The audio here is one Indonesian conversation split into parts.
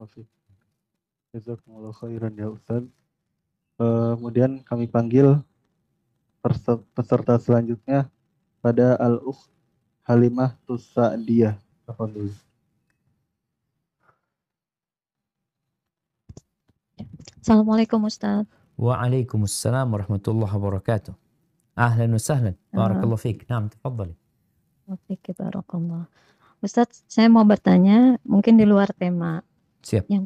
Taufik. Jazakumullah khairan ya Ustaz. Kemudian kami panggil peserta selanjutnya pada Al-Ukh Halimah Tusa'diyah. Tafadhol. Assalamualaikum Ustaz. Waalaikumsalam warahmatullahi wabarakatuh. Ahlan wa sahlan. Barakallahu fiik. Naam, tafadhali. Wafiki barakallah. Ustaz, saya mau bertanya mungkin di luar tema. Siap. Yang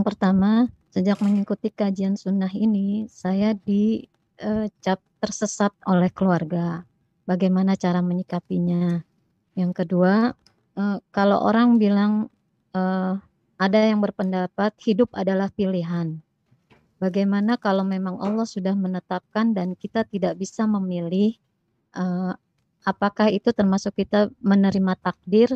pertama, sejak mengikuti kajian sunnah ini, saya dicap tersesat oleh keluarga. Bagaimana cara menyikapinya? Yang kedua, kalau orang bilang ada yang berpendapat hidup adalah pilihan. Bagaimana kalau memang Allah sudah menetapkan dan kita tidak bisa memilih, apakah itu termasuk kita menerima takdir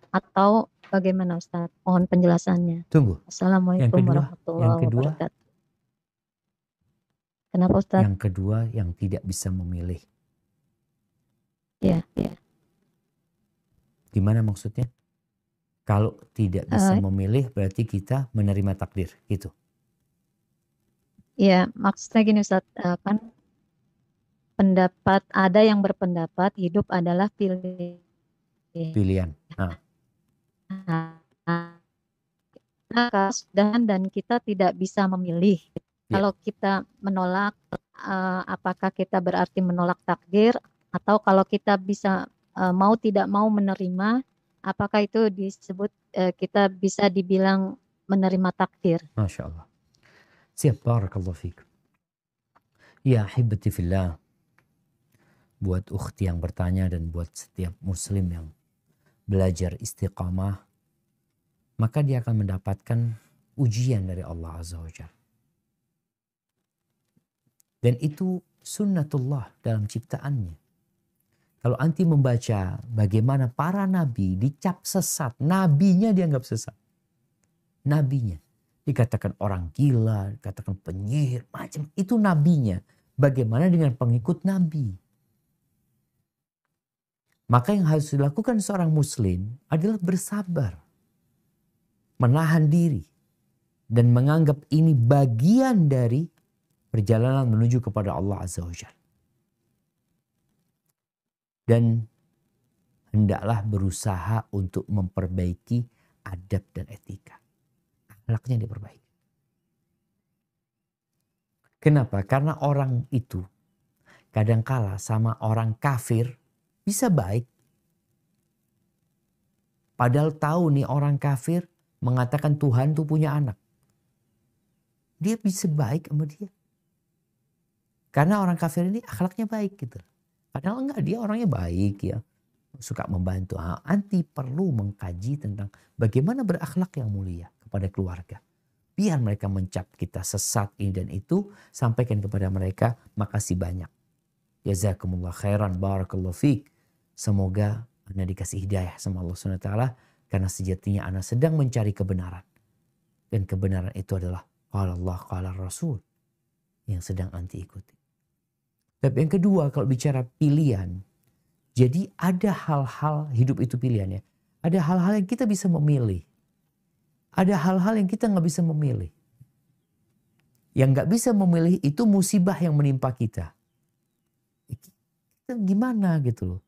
atau bagaimana Ustaz? Mohon penjelasannya. Tunggu. Assalamualaikum warahmatullahi wabarakatuh. Kenapa Ustaz? Yang kedua yang tidak bisa memilih. Iya. Gimana maksudnya? Kalau tidak bisa memilih berarti kita menerima takdir, gitu. Iya, maksudnya gini Ustaz, kan ada yang berpendapat hidup adalah pilihan. Dan kita tidak bisa memilih. Kalau kita menolak, apakah kita berarti menolak takdir? Atau kalau kita bisa mau tidak mau menerima, apakah itu disebut kita bisa dibilang menerima takdir? Masya Allah. Siap, barakallahu fiik. Ya ahibati fillah. Buat ukhti yang bertanya dan buat setiap muslim yang belajar istiqamah, maka dia akan mendapatkan ujian dari Allah Azza wa Jalla. Dan itu sunnatullah dalam ciptaannya. Kalau anti membaca bagaimana para nabi dicap sesat, nabinya dianggap sesat. Nabinya. Dikatakan orang gila, dikatakan penyihir, macam itu nabinya. Bagaimana dengan pengikut nabi? Maka yang harus dilakukan seorang muslim adalah bersabar. Menahan diri. Dan menganggap ini bagian dari perjalanan menuju kepada Allah Azza wa Jalla. Dan hendaklah berusaha untuk memperbaiki adab dan etika. Akhlaknya diperbaiki. Kenapa? Karena orang itu kadangkala sama orang kafir bisa baik. Padahal tahu nih orang kafir mengatakan Tuhan tuh punya anak. Dia bisa baik sama dia. Karena orang kafir ini akhlaknya baik gitu. Padahal enggak, dia orangnya baik ya. Suka membantu. Anti perlu mengkaji tentang bagaimana berakhlak yang mulia kepada keluarga. Biar mereka mencap kita sesat ini dan itu. Sampaikan kepada mereka, makasih banyak. Jazakumullah khairan, barakallahu fiik. Semoga Anda dikasih hidayah sama Allah SWT. Karena sejatinya Anda sedang mencari kebenaran. Dan kebenaran itu adalah qala Allah, qala Rasul. Yang sedang anti ikuti. Tapi yang kedua, kalau bicara pilihan. Jadi ada hal-hal, hidup itu pilihannya. Ada hal-hal yang kita bisa memilih. Ada hal-hal yang kita nggak bisa memilih. Yang nggak bisa memilih itu musibah yang menimpa kita. Kita gimana gitu loh.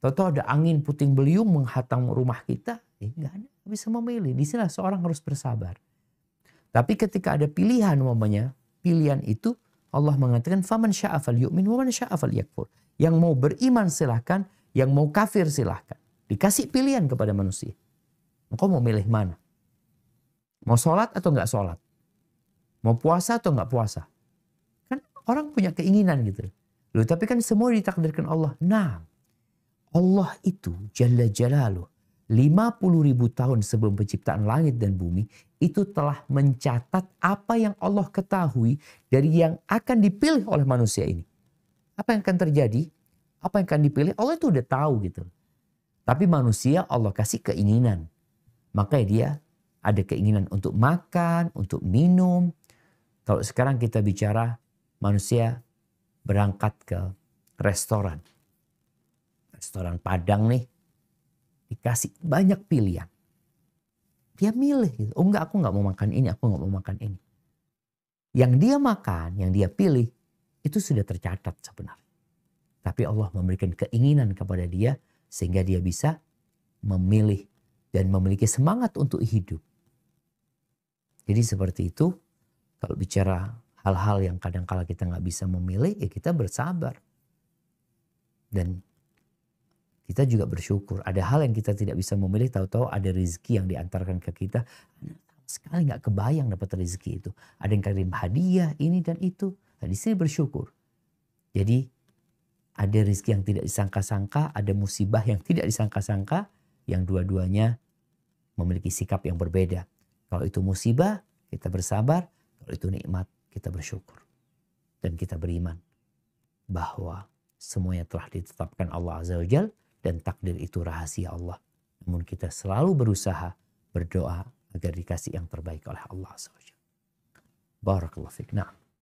Tahu-tahu ada angin puting beliung menghantam rumah kita. Nggak ada, nggak bisa memilih. Di sini seorang harus bersabar. Tapi ketika ada pilihan umpamanya, pilihan itu Allah mengatakan faman syaa falyu'min wa man syaa falyakfur. Yang mau beriman silahkan, yang mau kafir silahkan. Dikasih pilihan kepada manusia. Engkau mau milih mana? Mau sholat atau enggak sholat? Mau puasa atau enggak puasa? Kan orang punya keinginan gitu. Loh, tapi kan semua ditakdirkan Allah. Nah, Allah itu Jalla Jalaluh 50.000 tahun sebelum penciptaan langit dan bumi itu telah mencatat apa yang Allah ketahui dari yang akan dipilih oleh manusia ini. Apa yang akan terjadi? Apa yang akan dipilih? Allah itu udah tahu gitu. Tapi manusia Allah kasih keinginan. Makanya dia ada keinginan untuk makan, untuk minum. Kalau sekarang kita bicara manusia berangkat ke restoran. Restoran Padang nih. Dikasih banyak pilihan. Dia milih gitu. Oh enggak, aku nggak mau makan ini, aku nggak mau makan ini. Yang dia makan, yang dia pilih, itu sudah tercatat sebenarnya. Tapi Allah memberikan keinginan kepada dia sehingga dia bisa memilih dan memiliki semangat untuk hidup. Jadi seperti itu, kalau bicara hal-hal yang kadang-kala kita nggak bisa memilih, ya kita bersabar. Dan kita juga bersyukur. Ada hal yang kita tidak bisa memilih, tahu-tahu ada rezeki yang diantarkan ke kita. Sekali nggak kebayang dapat rezeki itu. Ada yang kirim hadiah, ini dan itu. Nah, di sini bersyukur. Jadi ada rezeki yang tidak disangka-sangka, ada musibah yang tidak disangka-sangka, yang dua-duanya memiliki sikap yang berbeda. Kalau itu musibah, kita bersabar. Kalau itu nikmat, kita bersyukur. Dan kita beriman bahwa semuanya telah ditetapkan Allah Azza wa Jalla dan takdir itu rahasia Allah. Namun kita selalu berusaha berdoa agar dikasih yang terbaik oleh Allah Azza wa Jalla. Barakallahu fiik. Nah.